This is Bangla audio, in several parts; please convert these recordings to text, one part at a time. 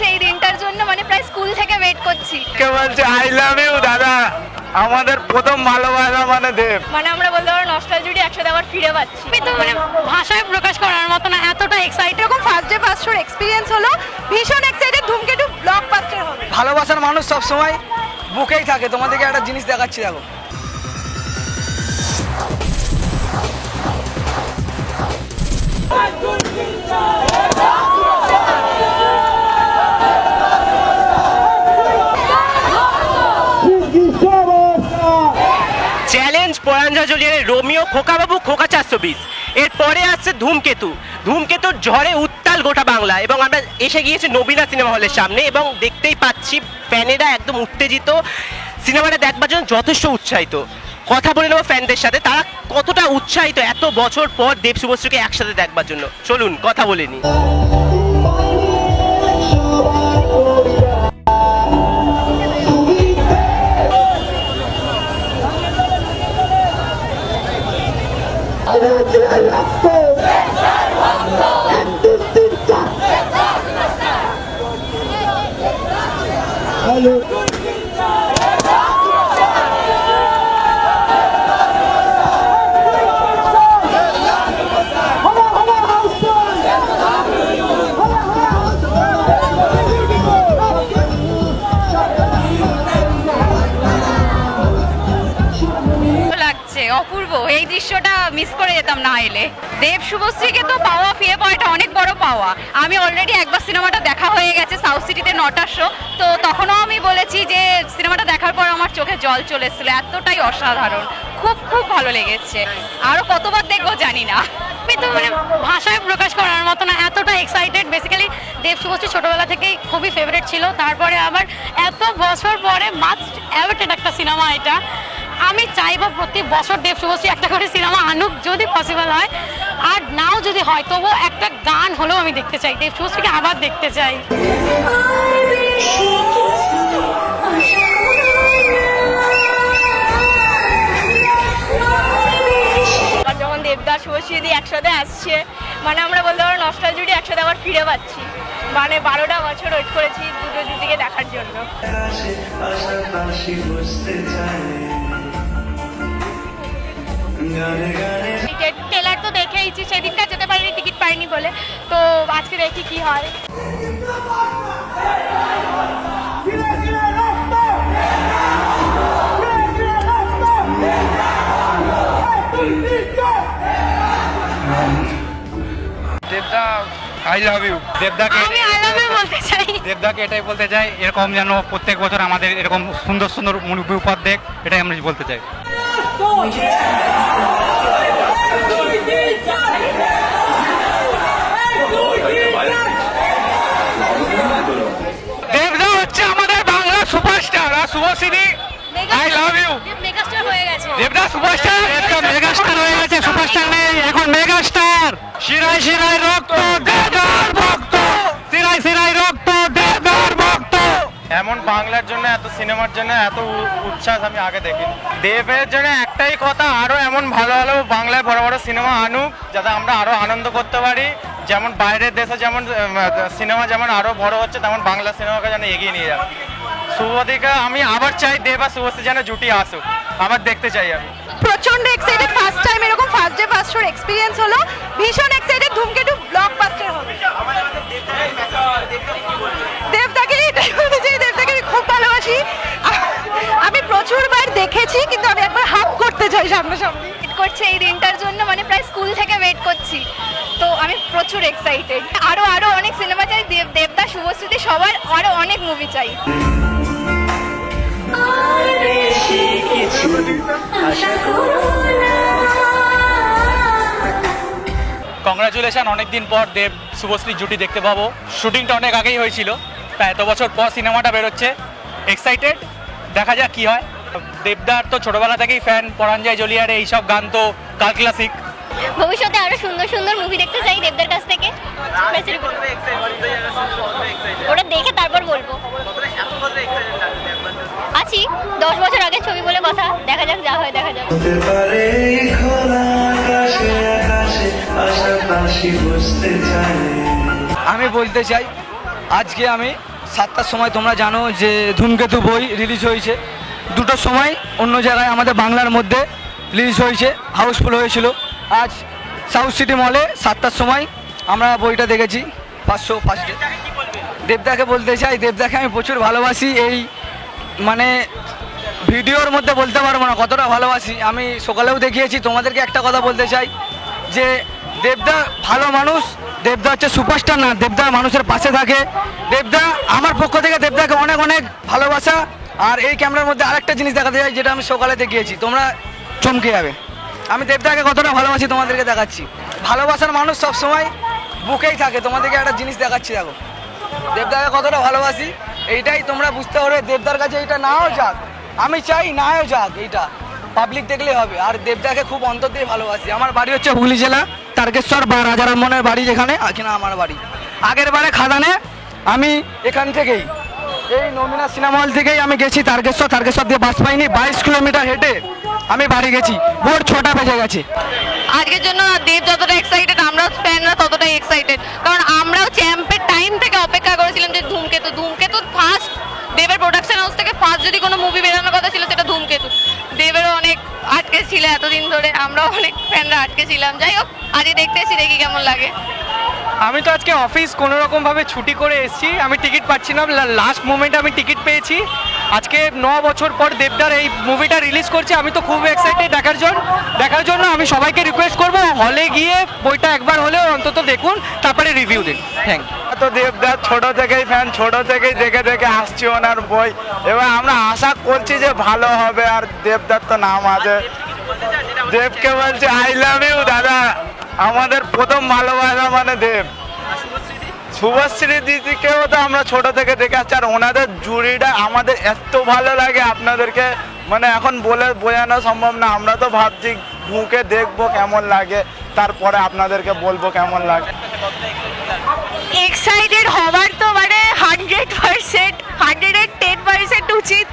করছে এই দিনটার জন্য, মানে প্রায় স্কুল থেকে ওয়েট করছি। কে বলছে আই লাভ ইউ দাদা, আমাদের প্রথম ভালোবাসা মানে দেব, মানে আমরা বলতে পারো নস্টালজিটি একসাথে আবার ফিরে পাচ্ছি। তো মানে ভাষায় প্রকাশ করার মতো না, এতটা এক্সাইটেড। এরকম ফার্স্ট ডে ফার্স্ট শোর এক্সপিরিয়েন্স হলো, ভীষণ এক্সাইটেড। ধূমকেতু ব্লকবাস্টার হবে। ভালোবাসার মানুষ সব সময় বুকেই থাকে। তোমাদেরকে একটা জিনিস দেখাচ্ছি, দেখো। চ্যালেঞ্জ পরাঞ্জলির রোমিও, খোকাবাবু, খোকা 420। এরপরে আসছে ধূমকেতু। ধূমকেতুর ঝড়ে উত্তাল গোটা বাংলা, এবং আমরা এসে গিয়েছি নবীনা সিনেমা হলের সামনে, এবং দেখতেই পাচ্ছি ফ্যানেরা একদম উত্তেজিত, সিনেমাটা দেখবার জন্য যথেষ্ট উৎসাহিত। কথা বলে নেবো ফ্যানদের সাথে, তারা কতটা উৎসাহিত এত বছর পর দেব শুভশ্রীকে একসাথে দেখবার জন্য। চলুন কথা বলে নিই। অপূর্ব, এই দৃশ্যটা মিস করে যেতাম না এলে। দেব শুভশ্রীকে তো পাওয়া, ফিরে পাওয়াটা অনেক বড় পাওয়া। আমি অলরেডি একবার সিনেমাটা দেখা হয়ে গেছে সাউথ সিটিতে 9টার শো, তো তখনও আমি বলেছি যে সিনেমাটা দেখার পর আমার চোখে জল চলে এসেছিল, এতটাই অসাধারণ, খুব খুব ভালো লেগেছে। আরও কতবার দেখবো জানি না। তো মানে ভাষায় প্রকাশ করার মতো না, এতটা এক্সাইটেড। বেসিক্যালি দেব শুভশ্রী ছোটবেলা থেকেই খুবই ফেভারিট ছিল, তারপরে আবার এত বছর পরে মাস্ট অ্যাওয়েটেড একটা সিনেমা এটা। আমি চাইবো প্রতি বছর দেব শুভশ্রী একটা করে সিনেমা আনুক, যদি পসিবল হয়, আর নাও যদি হয় তবুও একটা গান হলেও আমি দেখতে চাই, দেব শুভশ্রীকে আবার দেখতে চাই। যখন দেবদা শুভশ্রী দিদি একসাথে আসছে, মানে আমরা বলতে পারো নস্টালজিটি একসাথে আবার ফিরে পাচ্ছি। মানে 12টা বছর ওয়েট করেছি দুটো দিদিকে দেখার জন্য। ট্রেলার তো দেখেইছি, সেদিনটা যেতে পারিনি, টিকিট পাইনি বলে, তো আজকে দেখি কি হয়। দেবদা আই লাভ ইউ। দেবদাকে আমি আই লাভ ইউ বলতে চাই। দেবদাকে এটাই বলতে চাই, এরকম যেন প্রত্যেক বছর আমাদের এরকম সুন্দর সুন্দর মুভি উপহার দেখ, এটাই আমরা বলতে চাই। দেবদা হচ্ছে আমাদের বাংলা সুপারস্টার, আর Subhashree I love you. Megastar হয়ে গেছে, দেবদা সুপারস্টার, একটা মেগাস্টার হয়ে গেছে, সুপারস্টার নেই এখন, মেগাস্টার। শিরায় শিরায় রক্ত দেবদার ভক্ত, শিরায় শিরায় রক্ত দেবদার ভক্ত। এমন বাংলার জন্য, এত সিনেমার জন্য এত উচ্ছ্বাস আমি আগে দেখিনি। দেবের জন্য একটাই কথা, আরো এমন ভালো ভালো বাংলায় বড় বড় সিনেমা আনুক, যাতে আমরা আরো আনন্দ করতে পারি। যেমন বাইরের দেশে যেমন সিনেমা যেমন আরো বড় হচ্ছে, তেমন বাংলা সিনেমাকে যেন এগিয়ে নিয়ে যাবে। শুভদিকে আমি আবার চাই দেব আর শুভশ্রী যেন জুটি আসুক, আবার দেখতে চাই আমি। প্রচন্ড এক্সাইটেড, ফার্স্ট টাইম এরকম ফার্স্ট ডে ফার্স্ট শোর এক্সপিরিয়েন্স হলো, ভীষণ এক্সাইটেড। ধূমকেতু ব্লকবাস্টার হবে। দেবদাকে এটাই বলতে চাই, দেবদাকে আমি খুব ভালোবাসি। আমি প্রচুরবার দেখেছি, কিন্তু আমি একবার হাগ করতে চাই সামনাসামনি। ওয়েট করছে এই দিনটার জন্য, মানে প্রায় স্কুল থেকে ওয়েট করছি, তো আমি প্রচুর এক্সাইটেড। আরো আরো অনেক সিনেমা চাই, দেবদা শুভশ্রীতে সবার আরো অনেক মুভি চাই। কংগ্রাচুলেশন, অনেকদিন পর দেব শুভশ্রী জুটি দেখতে পাবো। শুটিংটা অনেক আগেই হয়েছিল, প্রায় এত বছর পর সিনেমাটা বেরোচ্ছে, এক্সাইটেড, দেখা যাক কি হয়। দেবদার তো ছোটবেলা থেকেই ফ্যান, পরাঞ্জয় জলিয়ারে এইসব গান তো কাল ক্লাসিক। ভবিষ্যতে আরো সুন্দর সুন্দর মুভি দেখতে চাই দেবদার কাছ থেকে, ওটা দেখে তারপর বলবো। আছি 10 বছর আগে ছবি বলে কথা, দেখা যাক, যা হয় দেখা যাক। আমি বলতে চাই, আজকে আমি 7টার সময় তোমরা জানো যে ধূমকেতু বই রিলিজ হয়েছে, 2টোর সময় অন্য জায়গায় আমাদের বাংলার মধ্যে রিলিজ হয়েছে, হাউসফুল হয়েছিল। আজ সাউথ সিটি মলে 7টার সময় আমরা বইটা দেখেছি 500 ফার্স্ট ডে। দেবদাকে বলতে চাই, দেবদাকে আমি প্রচুর ভালোবাসি। এই মানে ভিডিওর মধ্যে বলতে পারবো না কতটা ভালোবাসি। আমি সকালেও দেখিয়েছি। তোমাদেরকে একটা কথা বলতে চাই যে দেবদা ভালো মানুষ, দেবদা হচ্ছে সুপারস্টার না, দেবদা মানুষের পাশে থাকে। দেবদা আমার পক্ষ থেকে দেবদাকে অনেক অনেক ভালোবাসা। আর এই ক্যামেরার মধ্যে আরেকটা জিনিস দেখাতে চাই যেটা আমি সকালে দেখিয়েছি, তোমরা চমকে যাবে। আমি দেবদাকে কতটা ভালোবাসি তোমাদেরকে দেখাচ্ছি। ভালোবাসার মানুষ সবসময় বুকেই থাকে। তোমাদেরকে একটা জিনিস দেখাচ্ছি, দেখো দেবদাকে কতটা ভালোবাসি। এইটাই তোমরা বুঝতে পারবে। দেবদার কাছে এইটা নাও যাক, আমি চাই নাও যাক, এইটা পাবলিক দেখলেই হবে। আর দেবদাকে খুব অন্তর দিয়ে ভালোবাসি। আমার বাড়ি হচ্ছে হুগলি জেলা তারকেশ্বর বা রাজারামমোহনের বাড়ি, যেখানে এখানে আমার বাড়ি। আগের বারে খাদানে আমি এখান থেকেই এই নমিনা সিনেমা হল থেকেই আমি গেছি তারকেশ্বর, তারকেশ্বর দিয়ে বাস পাইনি, 22 কিলোমিটার হেঁটে আমি বাড়ি গেছি। ভোর 6টা বেজে গেছে। আজকের জন্য দেব যতটা এক্সাইটেড, আমরাও ফ্যানরা ততটাই এক্সাইটেড, কারণ আমরাও চ্যাম্পের টাইম থেকে অপেক্ষা করেছিলাম যে ধূমকেতু ফার্স্ট দেবের প্রোডাকশন হাউস থেকে ফার্স্ট যদি কোনো মুভি বেরোনোর কথা ছিল সেটা ধূমকেতু। দেবেরও অনেক আটকে ছিল এতদিন ধরে, আমরাও অনেক ফ্যানরা আটকে ছিলাম। যাই হোক, আজকে দেখতে এসেছি, দেখি কেমন লাগে। আমি তো আজকে অফিস কোনো রকমভাবে ছুটি করে এসেছি, আমি টিকিট পাচ্ছিলাম, লাস্ট মোমেন্টে আমি টিকিট পেয়েছি। আজকে 9 বছর পর দেবদার এই মুভিটা রিলিজ করছে, আমি তো খুব এক্সাইটেড দেখার জন্য। আমি সবাইকে রিকোয়েস্ট করব হলে গিয়ে বইটা একবার হলেও অন্তত দেখুন, তারপরে রিভিউ দিন। Thank you. তো দেবদার ছোট থেকেই ফ্যান, ছোট থেকেই দেখে দেখে আসছি ওনার বই। এবার আমরা আশা করছি যে ভালো হবে। আর দেবদার তো নাম আছে, দেবকে বলছে আই লাভ ইউ দাদা। আমাদের প্রথম ভালোবাসা মানে দেব। শুভশ্রী দিদিকেও তো আমরা ছোট থেকে দেখে আসছি। আর ওনাদের জুড়িটা আমাদের এত ভালো লাগে, আপনাদেরকে মানে এখন বলে বোঝানো সম্ভব না। আমরা তো ভাবছি ঢুকে দেখবো কেমন লাগে, তারপরে আপনাদেরকে বলবো কেমন লাগে। এক্সাইটেড হওয়ার তো মানে 100%, 110% উচিত।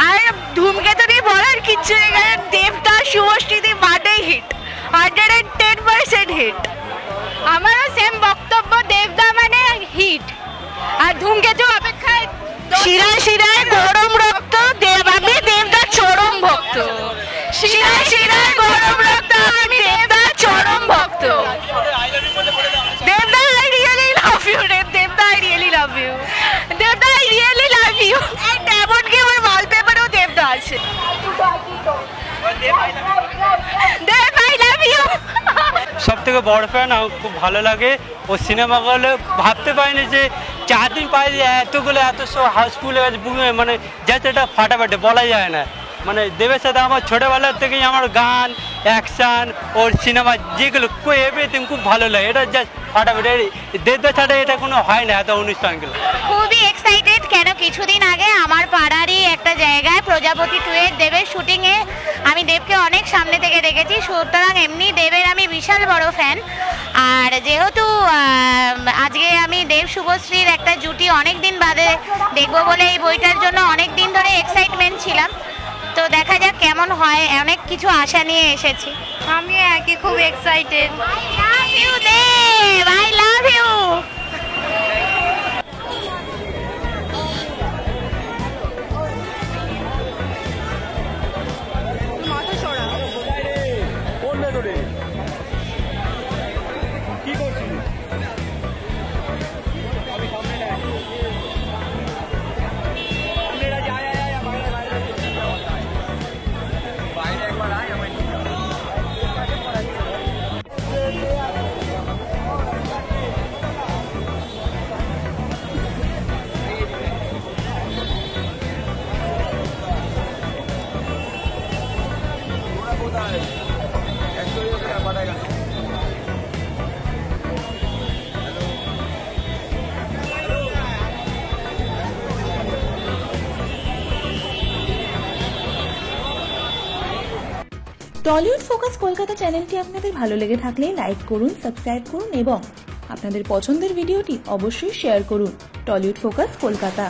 আর ধূমকেতু নিয়ে বলার কিচ্ছু নেই, কারণ দেবদা শুভশ্রীদি মানেই হিট, 110% হিট। আমারও সেম বক্তব্য, দেবদা মানে হিট। আর ধূমকেতু অপেক্ষায় শিরায় শিরায় গরম রক্ত, আমি দেবদার চরম ভক্ত। শিরায় শিরায় গরম রক্ত, আমি দেবদার চরম ভক্ত। দেবদা I really love you, দেবদা I really love you, দেবদা I really love you। And এমনকি আমার ওয়ালপেপারেও দেবদা আছে। দেব I love you। সব থেকে বড় ফ্যান, আমার খুব ভালো লাগে। ও সিনেমাগুলো ভাবতে পারিনি যে 4 দিন পাই এতগুলো এত হাউসফুল হয়ে গেছে, মানে যাতে এটা ফাটাফাটি বলা যায় না। মানে দেবের সাথে আমার ছোটোবেলার থেকেই আমার গান, অ্যাকশান, ওর সিনেমা যেগুলো এভরিথিং খুব ভালো লাগে। এটা জাস্ট ফাটাফাটি। দেবদা ছাড়া এটা কোনো হয় না এত অনুষ্ঠানগুলো। খুবই এক্সাইটেড, কেন কিছুদিন আগে আমার পাড়ারই একটা জায়গায় প্রজাপতি 2 এর দেবের শুটিংয়ে আমি দেবকে অনেক সামনে থেকে দেখেছি। সুতরাং এমনি দেবের আমি বিশাল বড় ফ্যান। আর যেহেতু আজকে আমি দেব শুভশ্রীর একটা জুটি অনেক দিন বাদে দেখবো বলে এই বইটার জন্য অনেক দিন ধরে এক্সাইটমেন্ট ছিলাম। তো দেখা যাক কেমন হয়, অনেক কিছু আশা নিয়ে এসেছি। আমি একই খুব excited. I love you, Dev, I love you। Tollywood focus Kolkata চ্যানেলটি আপনাদের ভালো লেগে থাকলে লাইক করুন, সাবস্ক্রাইব করুন এবং আপনাদের পছন্দের ভিডিওটি অবশ্যই শেয়ার করুন। Tollywood focus Kolkata.